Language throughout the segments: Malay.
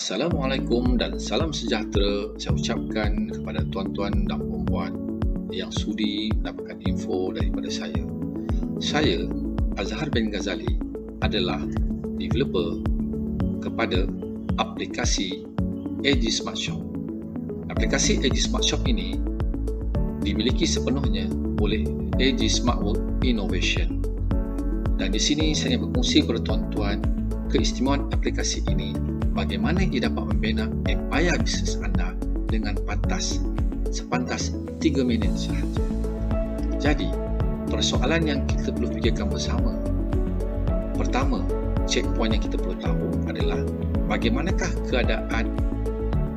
Assalamualaikum dan salam sejahtera saya ucapkan kepada tuan-tuan dan puan-puan yang sudi mendapatkan info daripada saya. Saya, Azhar bin Ghazali, adalah developer kepada aplikasi AG Smart Shop. Aplikasi AG Smart Shop ini dimiliki sepenuhnya oleh AG Smart Work Innovation. Dan di sini saya ingin berkongsi kepada tuan-tuan keistimewaan aplikasi ini, bagaimana ia dapat membina empayar bisnes anda dengan sepantas 3 minit sahaja. Jadi, persoalan yang kita perlu fikirkan bersama, pertama, checkpoint yang kita perlu tahu adalah bagaimanakah keadaan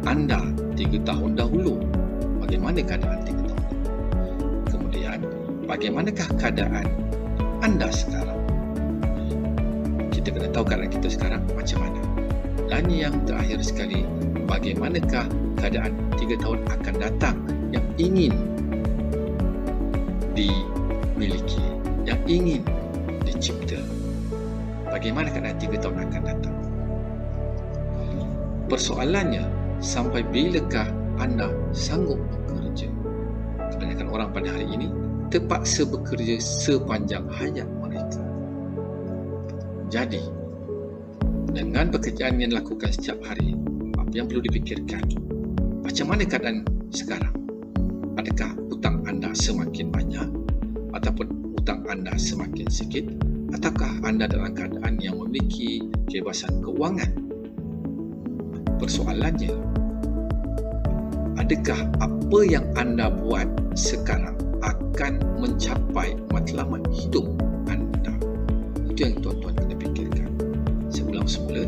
anda 3 tahun dahulu. Bagaimana keadaan 3 tahun dahulu? Kemudian, bagaimanakah keadaan anda sekarang? Kita kena tahu keadaan kita sekarang macam mana. Dan yang terakhir sekali, bagaimanakah keadaan 3 tahun akan datang yang ingin dimiliki, yang ingin dicipta? Bagaimana keadaan 3 tahun akan datang? Persoalannya, sampai bilakah anda sanggup bekerja? Kebanyakan orang pada hari ini terpaksa bekerja sepanjang hayat mereka. Jadi, dengan pekerjaan yang dilakukan setiap hari, apa yang perlu dipikirkan? Macam mana keadaan sekarang? Adakah hutang anda semakin banyak? Ataupun hutang anda semakin sikit? Ataukah anda dalam keadaan yang memiliki kebebasan keuangan? Persoalannya, adakah apa yang anda buat sekarang akan mencapai matlamat hidup anda? Itu yang tuan-tuan kena fikirkan. Sebelum semula,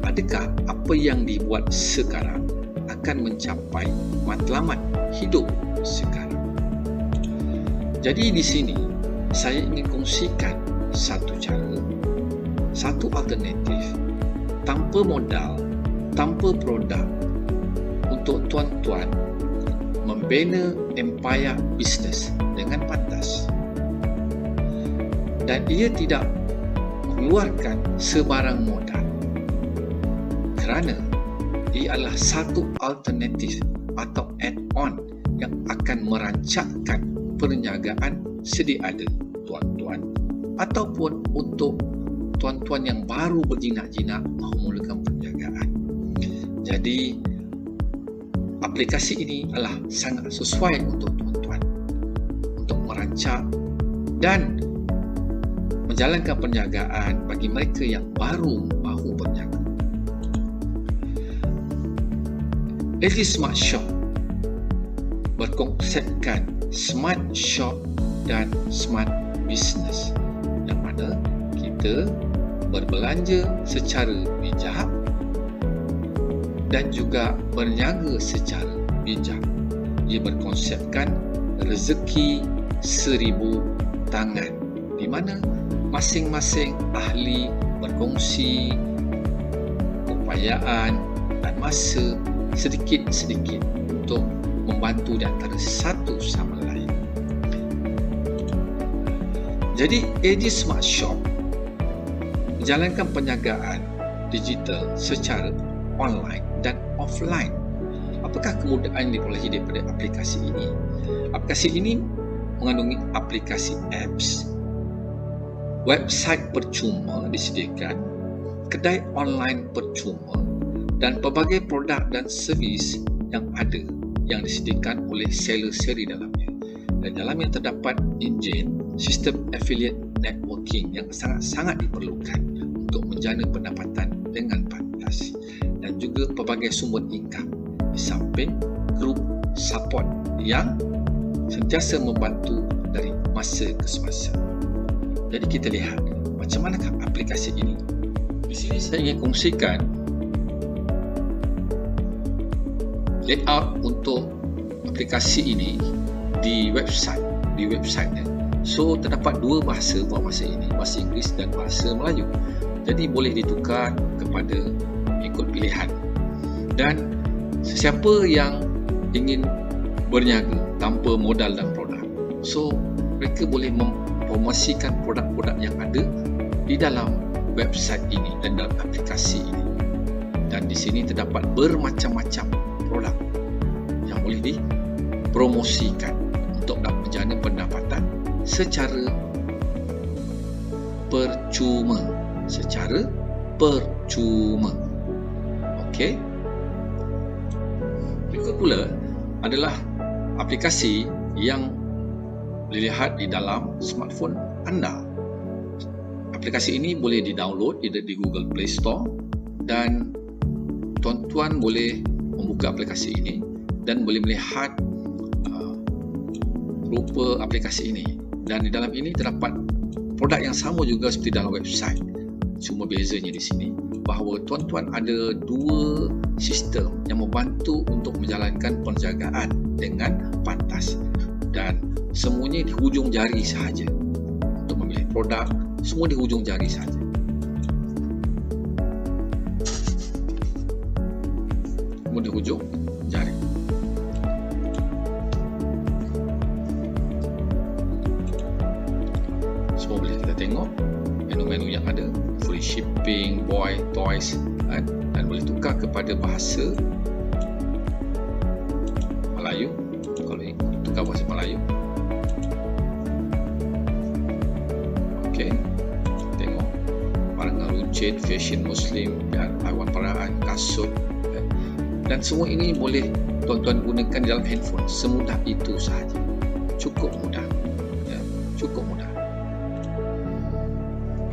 adakah apa yang dibuat sekarang akan mencapai matlamat hidup sekarang? Jadi di sini, saya ingin kongsikan satu cara, satu alternatif, tanpa modal, tanpa produk, untuk tuan-tuan membina empayar bisnes dengan pantas. Dan ia tidak mengeluarkan sebarang modal, kerana ia adalah satu alternatif atau add-on yang akan merancakkan perniagaan sedia ada tuan-tuan, ataupun untuk tuan-tuan yang baru berjinak-jinak mahu memulakan perniagaan. Jadi, aplikasi ini adalah sangat sesuai untuk tuan-tuan untuk merancak dan menjalankan perniagaan bagi mereka yang baru mahu berniaga. AG Smart Shop berkonsepkan Smart Shop dan Smart Business, yang mana kita berbelanja secara bijak dan juga berniaga secara bijak. Ia berkonsepkan rezeki 1000 tangan, di mana masing-masing ahli berkongsi upayaan dan masa sedikit-sedikit untuk membantu di antara satu sama lain. Jadi, AG Smart Shop menjalankan perniagaan digital secara online dan offline. Apakah kemudahan yang diperolehi daripada aplikasi ini? Aplikasi ini mengandungi aplikasi apps, website percuma disediakan, kedai online percuma, dan pelbagai produk dan servis yang ada yang disediakan oleh seller-seller di dalamnya. Dan dalamnya terdapat enjin sistem affiliate networking yang sangat-sangat diperlukan untuk menjana pendapatan dengan pantas, dan juga pelbagai sumber income di samping grup support yang sentiasa membantu dari masa ke semasa. Jadi kita lihat macam manakah aplikasi ini. Di sini saya ingin kongsikan layout untuk aplikasi ini di websitenya. So terdapat 2 bahasa ini, bahasa Inggeris dan bahasa Melayu. Jadi boleh ditukar kepada ikut pilihan. Dan sesiapa yang ingin berniaga tanpa modal dan produk, so mereka boleh mempromosikan produk-produk yang ada di dalam website ini dan dalam aplikasi ini. Dan di sini terdapat bermacam-macam produk yang boleh dipromosikan untuk menjana pendapatan secara percuma. Okey. Berikut pula adalah aplikasi yang dilihat di dalam smartphone anda. Aplikasi ini boleh di-download di Google Play Store dan tuan-tuan boleh membuka aplikasi ini dan boleh melihat rupa aplikasi ini. Dan di dalam ini terdapat produk yang sama juga seperti dalam website. Cuma bezanya di sini bahawa tuan-tuan ada dua sistem yang membantu untuk menjalankan penjagaan dengan pantas, dan semuanya di hujung jari sahaja. Untuk memilih produk, semua di hujung jari sahaja. Semua di hujung jari. Semua boleh kita tengok menu-menu yang ada, free shipping, boy, toys, dan boleh tukar kepada bahasa Melayu. Kalau tukar bahasa Melayu, okey, tengok barangan runcit, fashion muslim, dan haiwan peliharaan, kasut, dan semua ini boleh tuan-tuan gunakan dalam handphone. Semudah itu sahaja. Cukup mudah. Cukup mudah.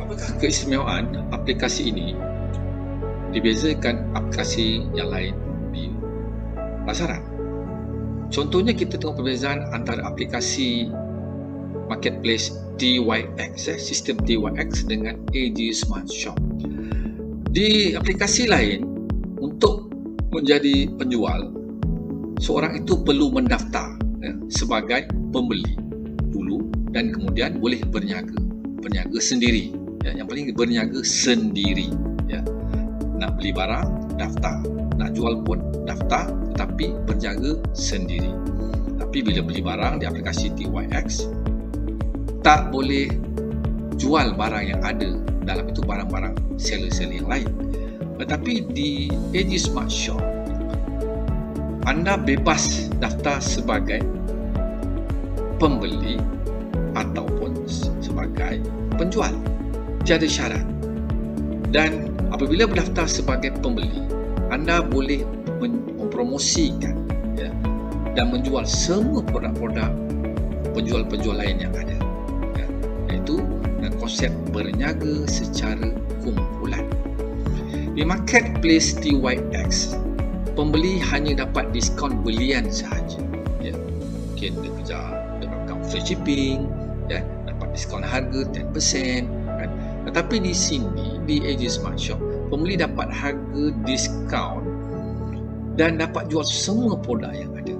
Apakah keistimewaan aplikasi ini dibezakan aplikasi yang lain di pasaran? Contohnya, kita tengok perbezaan antara aplikasi marketplace DYX, sistem DYX dengan AG Smart Shop. Di aplikasi lain, untuk menjadi penjual, seorang itu perlu mendaftar sebagai pembeli dulu, dan kemudian boleh berniaga sendiri. Yang paling berniaga sendiri. Nak beli barang, daftar. Nak jual pun daftar, tetapi berniaga sendiri. Tapi bila beli barang di aplikasi DYX, tak boleh jual barang yang ada dalam itu, barang-barang seller-seller yang lain. Tetapi di AG Smart Shop, anda bebas daftar sebagai pembeli ataupun sebagai penjual. Tiada syarat. Dan apabila berdaftar sebagai pembeli, anda boleh mempromosikan dan menjual semua produk-produk penjual-penjual lain yang ada, iaitu dengan konsep berniaga secara kumpulan. Di marketplace DYX, pembeli hanya dapat diskaun belian sahaja. Mungkin dia kejar dapatkan free shipping, dapat diskaun harga 10%. Tetapi di sini, di AG Smart Shop, pembeli dapat harga diskaun dan dapat jual semua produk yang ada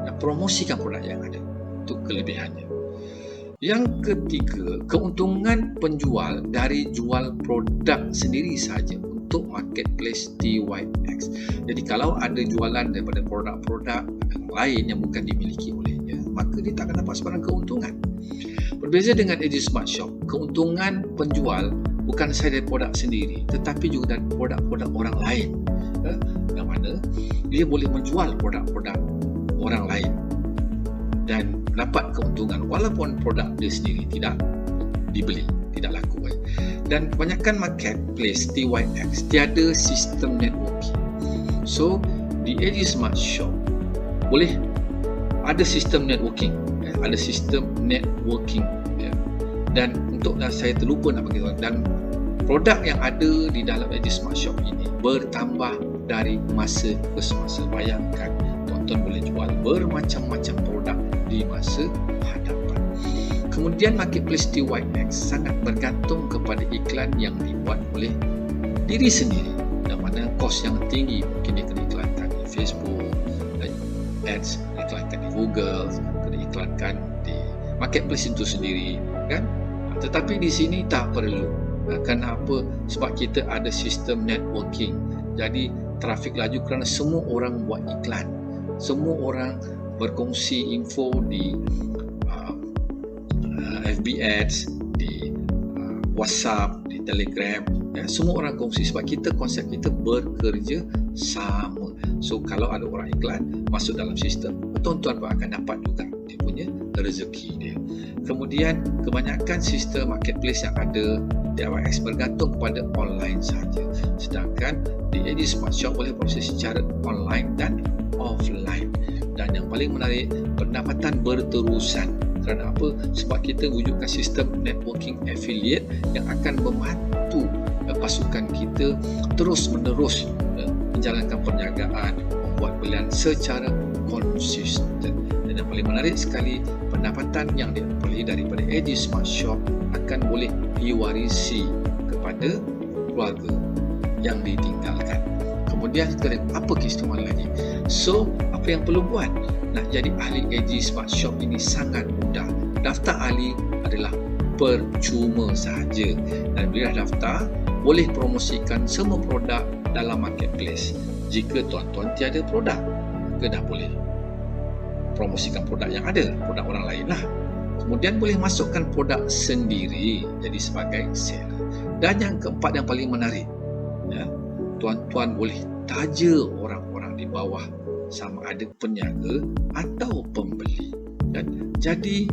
dan promosikan produk yang ada. Itu kelebihannya. Yang ketiga, keuntungan penjual dari jual produk sendiri saja untuk marketplace DYX. Jadi kalau ada jualan daripada produk-produk yang lain yang bukan dimiliki olehnya, maka dia tak akan dapat sebarang keuntungan. Berbeza dengan AG Smart Shop, keuntungan penjual bukan sahaja dari produk sendiri, tetapi juga dari produk-produk orang lain. Yang mana dia boleh menjual produk-produk orang lain dan dapat keuntungan walaupun produk dia sendiri tidak dibeli, tidak laku. Dan kebanyakan marketplace DYX tiada sistem networking. So di AG Smart Shop boleh ada sistem networking, dan untuk saya terlupa nak bagi tahu, dan produk yang ada di dalam AG Smart Shop ini bertambah dari masa ke semasa. Bayangkan, tuan-tuan boleh jual bermacam-macam produk di masa hadapan. Kemudian marketplace DYX sangat bergantung kepada iklan yang dibuat oleh diri sendiri, yang mana kos yang tinggi. Mungkin dia kena iklankan di Facebook, ads iklankan di Google, kena iklankan di marketplace itu sendiri, kan? Tetapi di sini tak perlu. Kenapa? Sebab kita ada sistem networking. Jadi trafik laju kerana semua orang buat iklan. Semua orang berkongsi info di FB Ads, di WhatsApp, di Telegram. Semua orang kongsi sebab konsep kita bekerja sama. So kalau ada orang iklan masuk dalam sistem, tuan-tuan pun akan dapat juga dia punya rezeki dia. Kemudian kebanyakan sistem marketplace yang ada di AWX bergantung kepada online sahaja. Sedangkan di AD Smart Shop boleh proses secara online dan offline. Dan yang paling menarik, pendapatan berterusan. Kerana apa? Sebab kita wujudkan sistem networking affiliate yang akan membantu pasukan kita terus menerus menjalankan perniagaan, membuat belian secara konsisten. Dan yang paling menarik sekali, pendapatan yang diperoleh daripada AD Smart Shop akan boleh diwarisi kepada keluarga yang ditinggalkan. Kemudian kita lihat apa keistimewaan lagi. So, apa yang perlu buat? Nak jadi ahli AD Smart Shop ini sangat mudah. Daftar ahli adalah percuma sahaja. Dan bila daftar, boleh promosikan semua produk dalam marketplace. Jika tuan-tuan tiada produk, maka dah boleh promosikan produk yang ada, produk orang lain lah. Kemudian boleh masukkan produk sendiri jadi sebagai seller. Dan yang keempat yang paling menarik, ya, tuan-tuan boleh taja orang-orang di bawah sama ada peniaga atau pembeli. Dan jadi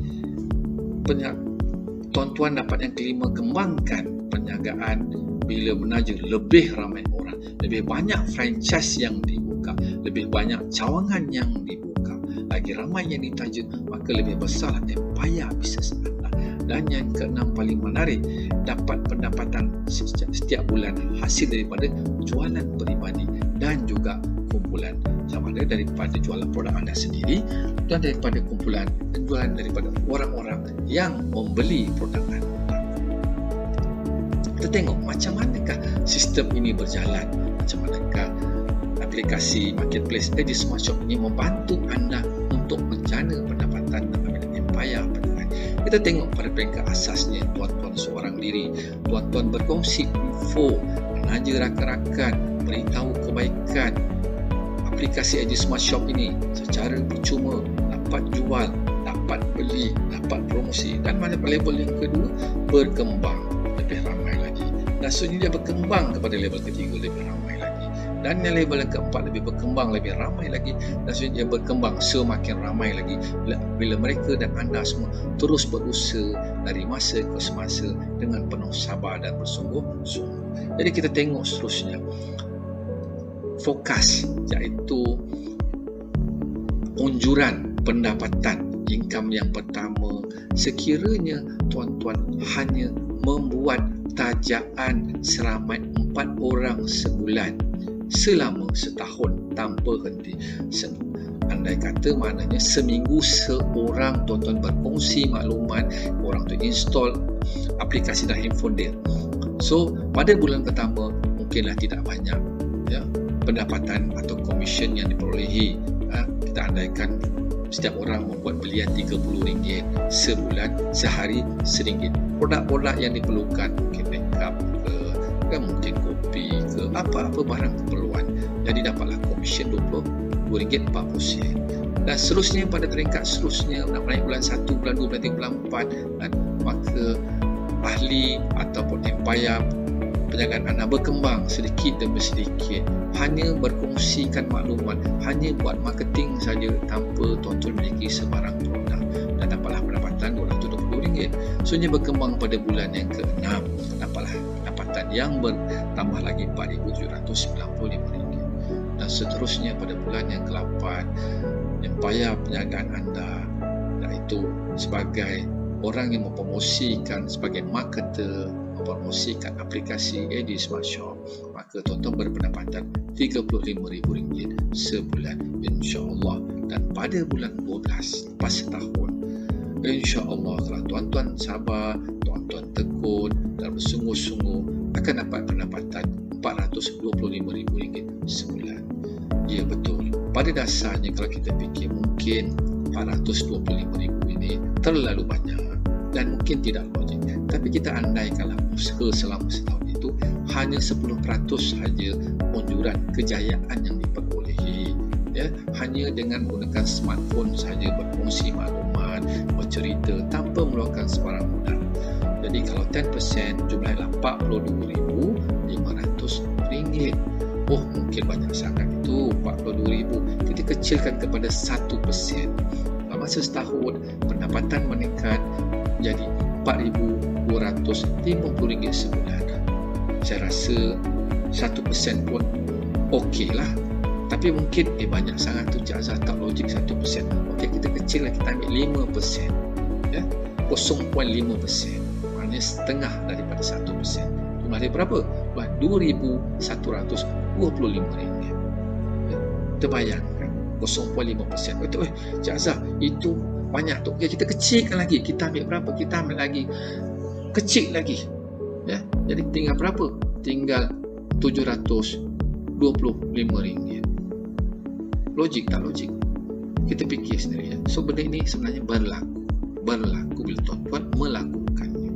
tuan-tuan dapat yang kelima, kembangkan perniagaan bila menaja lebih ramai orang, lebih banyak franchise yang dibuka, lebih banyak cawangan yang dibuka, lagi ramai yang ditaja, maka lebih besar empayar bisnes anda. Dan yang keenam paling menarik, dapat pendapatan setiap bulan hasil daripada jualan peribadi dan juga kumpulan, sama ada daripada jualan produk anda sendiri dan daripada kumpulan dan jualan daripada orang-orang yang membeli produk anda. Kita tengok macam manakah sistem ini berjalan, macam manakah aplikasi marketplace AD Smart Shop ini membantu anda untuk menjana pendapatan dan empayar perniagaan. Kita tengok pada peringkat asasnya, tuan-tuan seorang diri, tuan-tuan berkongsi info, menaja rakan-rakan, beritahu kebaikan aplikasi AD Smart Shop ini secara percuma, dapat jual, dapat beli, dapat promosi. Dan pada level yang kedua, berkembang lebih ramai lagi. Dan seterusnya dia berkembang kepada level ketiga, lebih ramai lagi. Dan yang level yang keempat, lebih berkembang, lebih ramai lagi. Dan seterusnya dia berkembang semakin ramai lagi bila mereka dan anda semua terus berusaha dari masa ke semasa dengan penuh sabar dan bersungguh-sungguh. Jadi kita tengok seterusnya fokus, iaitu unjuran pendapatan income yang pertama. Sekiranya tuan-tuan hanya membuat tajaan seramai 4 orang sebulan selama setahun tanpa henti. Andai kata maknanya seminggu seorang tuan-tuan berkongsi maklumat, orang tu install aplikasi dalam handphone dia. So pada bulan pertama mungkinlah tidak banyak, ya, pendapatan atau komisen yang diperolehi. Kita andaikan setiap orang membuat belian RM30 sebulan, sehari RM1. Produk-produk yang diperlukan mungkin makeup ke, mungkin kopi ke, apa-apa barang keperluan. Jadi dapatlah komisen RM22.40. Dan seterusnya pada peringkat seterusnya, nak naik bulan 1, bulan 2, bulan 3, bulan 4, maka ahli ataupun empayar perniagaan anda berkembang sedikit demi sedikit, hanya berkongsikan maklumat, hanya buat marketing saja tanpa tuan-tuan memiliki sebarang produk, dan dapatlah pendapatan RM220. Seterusnya berkembang pada bulan yang ke-6, dapatlah pendapatan yang bertambah lagi RM4,795. Dan seterusnya pada bulan yang ke-8, empayar perniagaan anda, iaitu sebagai orang yang mempromosikan, sebagai marketer, mempromosikan aplikasi AD Smart Shop, maka tuan-tuan berpendapatan RM35,000 sebulan, insya-Allah. Dan pada bulan 12 lepas setahun, insya-Allah kalau tuan-tuan sabar, tuan-tuan tekun dan bersungguh-sungguh, akan dapat pendapatan RM425,000 sebulan. Ya, betul. Pada dasarnya kalau kita fikir, mungkin RM425,000 ini terlalu banyak dan mungkin tidak logik. Tapi kita andaikanlah usaha selama setahun itu hanya 10% saja unjuran kejayaan yang diperolehi, ya, hanya dengan menggunakan smartphone saja berkongsi maklumat, bercerita tanpa meluarkan sebarang modal. Jadi kalau 10% jumlahnya RM42,500. Oh, mungkin banyak sangat, itu 42,000. Kita kecilkan kepada 1%. Masa setahun pendapatan meningkat jadi RM4,250 sebulan. Saya rasa 1% pun okey lah. Tapi mungkin banyak sangat tu Cik Azhar, tak logik 1%. Okey, kita kecil lah, kita ambil 5%. Ya? 0.5%. Maknanya setengah daripada 1%. Jumlah dia berapa? RM2,125. Ya? Terbayangkan 0.5%. Betul, Cik Azhar, itu banyak tu. Okay, kita kecilkan lagi. Kita ambil berapa? Kita ambil lagi. Kecil lagi. Ya? Jadi tinggal berapa? Tinggal RM725. Logik tak logik? Kita fikir sendiri. Ya? So, benda ini sebenarnya berlaku bila tuan-tuan melakukannya.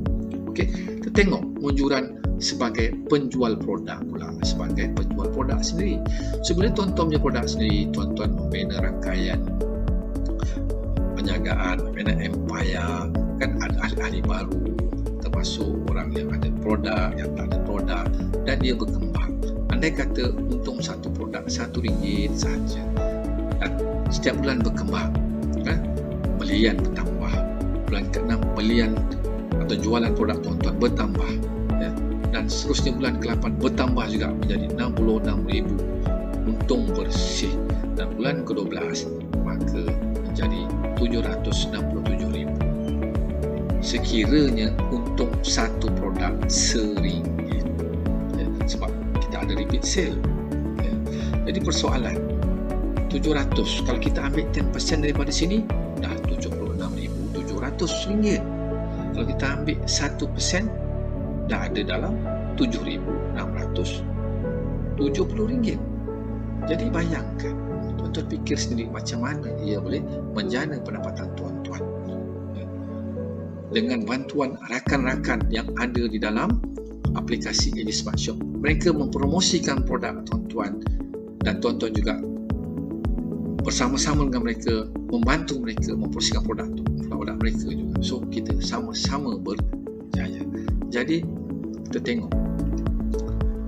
Okey, kita tengok munjuran sebagai penjual produk pula, sebagai penjual produk sendiri. Sebelum tuan-tuan punya produk sendiri, tuan-tuan membina rangkaian penjagaan, membina empire, kan ada ahli-ahli baru, termasuk orang yang ada produk, yang tak ada produk, dan dia berkembang. Andai kata untung satu produk RM1 sahaja, dan setiap bulan berkembang, kan? Belian bertambah, bulan ke-6 belian atau jualan produk tuan-tuan bertambah, ya? Dan seterusnya bulan ke-8 bertambah juga menjadi RM66,000 untung bersih, dan bulan ke-12 maka menjadi RM767,000. Sekiranya untung satu produk RM1, ya? Sebab kita ada repeat sale, ya? Jadi persoalan 700, kalau kita ambil 10% daripada sini dah RM76,700. Kalau kita ambil 1%, dah ada dalam RM7,670. Jadi bayangkan, tuan-tuan fikir sendiri macam mana ia boleh menjana pendapatan tuan-tuan. Dengan bantuan rakan-rakan yang ada di dalam aplikasi AG Smart Shop, mereka mempromosikan produk tuan-tuan, dan tuan-tuan juga bersama-sama dengan mereka, membantu mereka mempromosikan produk mereka juga. So, kita sama-sama berjaya. Jadi, kita tengok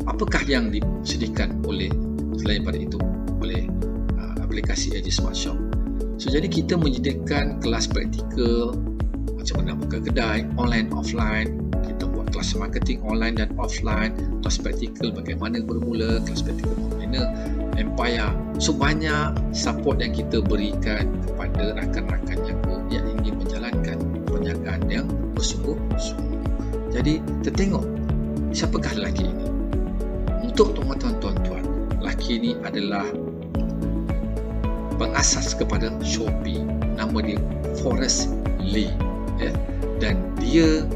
apakah yang disediakan oleh, selain daripada itu, oleh aplikasi AG Smart Shop. So, jadi kita menyediakan kelas praktikal, macam mana buka kedai, online, offline. Kita buat kelas marketing online dan offline, kelas praktikal bagaimana bermula, kelas praktikal membina empire. So, banyak support yang kita berikan kepada rakan-rakan yang ingin menjalankan perniagaan yang bersungguh-sungguh. Jadi, kita tengok siapakah lelaki ini. Untuk tuan-tuan, lelaki ini adalah pengasas kepada Shopee. Nama dia Forrest Li, ya? Dan dia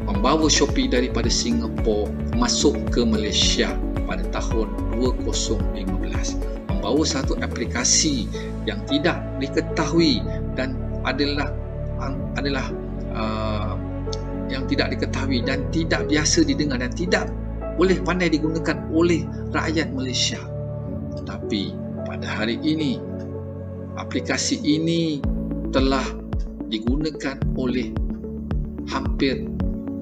membawa Shopee daripada Singapura masuk ke Malaysia pada tahun 2015, membawa satu aplikasi yang tidak diketahui dan adalah yang tidak diketahui dan tidak biasa didengar dan tidak boleh pandai digunakan oleh rakyat Malaysia. Tetapi pada hari ini, aplikasi ini telah digunakan oleh hampir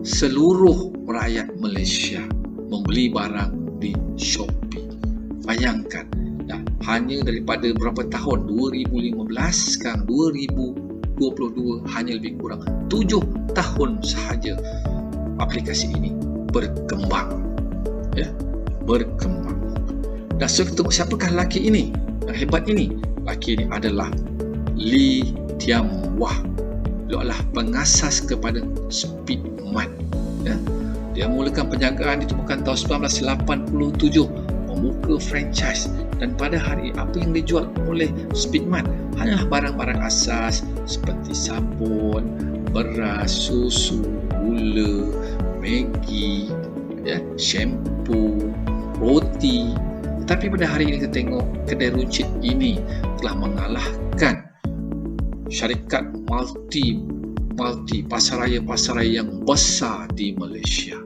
seluruh rakyat Malaysia membeli barang di Shopee. Bayangkan, hanya daripada berapa tahun, 2015, sekarang 2022, hanya lebih kurang 7 tahun sahaja aplikasi ini berkembang, ya, berkembang. Dan so, kita tengok siapakah lelaki ini yang hebat ini. Lelaki ini adalah Lee Tiam Wah. Dia adalah pengasas kepada Speedmart, ya. Dia mulakan perniagaan ditemukan tahun 1987, membuka franchise, dan pada hari apa yang dijual oleh Speedmart hanyalah barang-barang asas seperti sabun, beras, susu, gula, Maggi, ya, shampoo, roti. Tetapi pada hari ini kita tengok kedai runcit ini telah mengalahkan syarikat multi pasaraya yang besar di Malaysia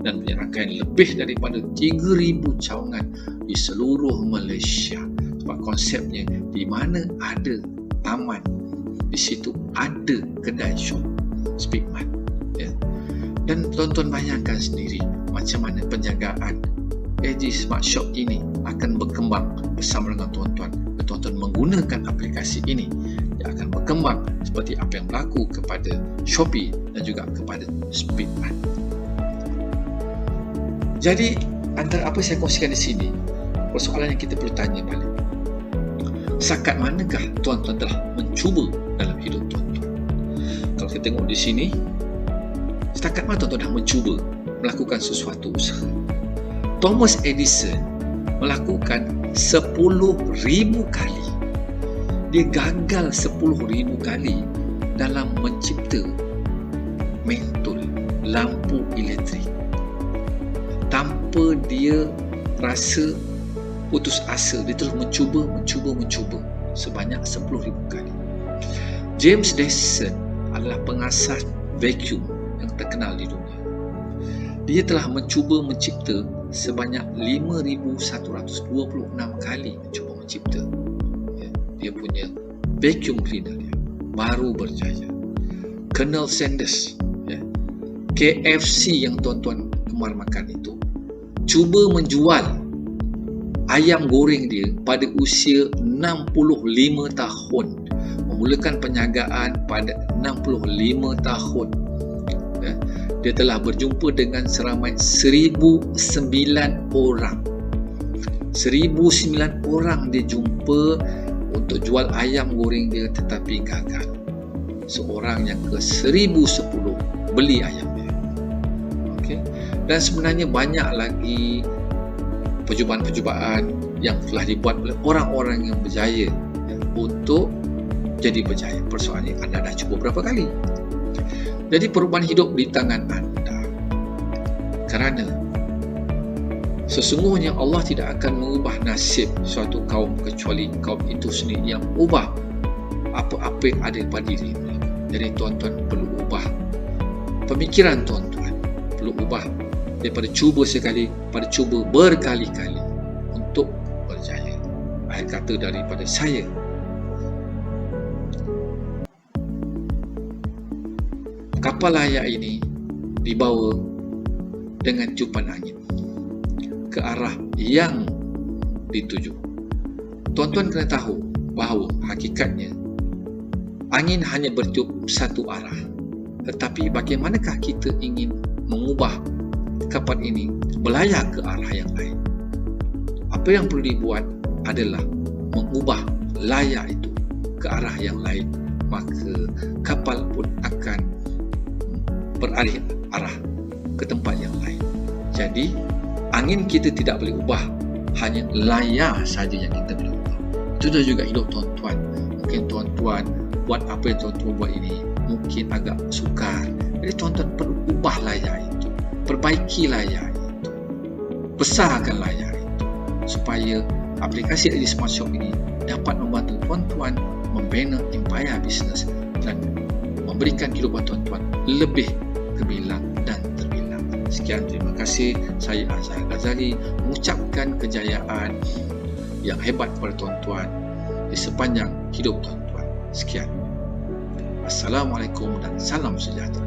dan punya rangkaian lebih daripada 3,000 cawangan di seluruh Malaysia. Sebab konsepnya, di mana ada taman, di situ ada kedai shop Speedmart, ya. Dan tuan-tuan bayangkan sendiri macam mana penjagaan AG Smart Shop ini akan berkembang bersama dengan tuan-tuan. Tuan-tuan menggunakan aplikasi ini yang akan berkembang seperti apa yang berlaku kepada Shopee dan juga kepada Speedmart. Jadi antara apa saya kongsikan di sini, persoalan yang kita perlu tanya balik, setakat manakah tuan-tuan telah mencuba dalam hidup tuan-tuan? Kalau kita tengok di sini, setakat mana tuan-tuan dah mencuba melakukan sesuatu usaha? Thomas Edison melakukan 10,000 kali. Dia gagal 10,000 kali dalam mencipta mentol, lampu elektrik. Tanpa dia rasa putus asa, dia terus mencuba sebanyak 10,000 kali. James Dyson adalah pengasas vacuum yang terkenal di dunia. Dia telah mencuba mencipta sebanyak 5,126 kali mencuba mencipta. Dia punya vacuum cleaner dia baru berjaya. Colonel Sanders, KFC yang tuan-tuan gemar makan itu, cuba menjual ayam goreng dia pada usia 65 tahun. Memulakan perniagaan pada 65 tahun. Dia telah berjumpa dengan seramai 1,009 orang. 1,009 orang dia jumpa untuk jual ayam goreng dia, tetapi gagal. Seorang yang ke 1,010 beli ayam dia. Okay? Dan sebenarnya banyak lagi percubaan-percubaan yang telah dibuat oleh orang-orang yang berjaya untuk jadi berjaya. Persoalannya, anda dah cuba berapa kali? Jadi perubahan hidup di tangan anda. Kerana sesungguhnya Allah tidak akan mengubah nasib suatu kaum kecuali kaum itu sendiri yang ubah apa-apa yang ada pada diri mereka. Jadi tuan-tuan perlu ubah pemikiran tuan-tuan. Perlu ubah daripada cuba sekali pada cuba berkali-kali untuk berjaya. Akhir kata daripada saya, kapal layar ini dibawa dengan tiupan angin ke arah yang dituju. Tuan-tuan kena tahu bahawa hakikatnya angin hanya bertiup satu arah. Tetapi bagaimanakah kita ingin mengubah kapal ini berlayar ke arah yang lain? Apa yang perlu dibuat adalah mengubah layar itu ke arah yang lain. Maka kapal pun akan beralih arah ke tempat yang lain. Jadi angin kita tidak boleh ubah, hanya layar saja yang kita boleh ubah. Itu juga hidup tuan-tuan. Mungkin tuan-tuan buat apa yang tuan-tuan buat ini mungkin agak sukar. Jadi tuan-tuan perlu ubah layar itu, perbaiki layar itu, besarkan layar itu, supaya aplikasi AG Smart Shop ini dapat membantu tuan-tuan membina empayar bisnes dan memberikan kehidupan tuan-tuan lebih gemilang dan terbilang. Sekian, terima kasih. Saya Azhar Ghazali mengucapkan kejayaan yang hebat kepada tuan-tuan di sepanjang hidup tuan-tuan. Sekian. Assalamualaikum dan salam sejahtera.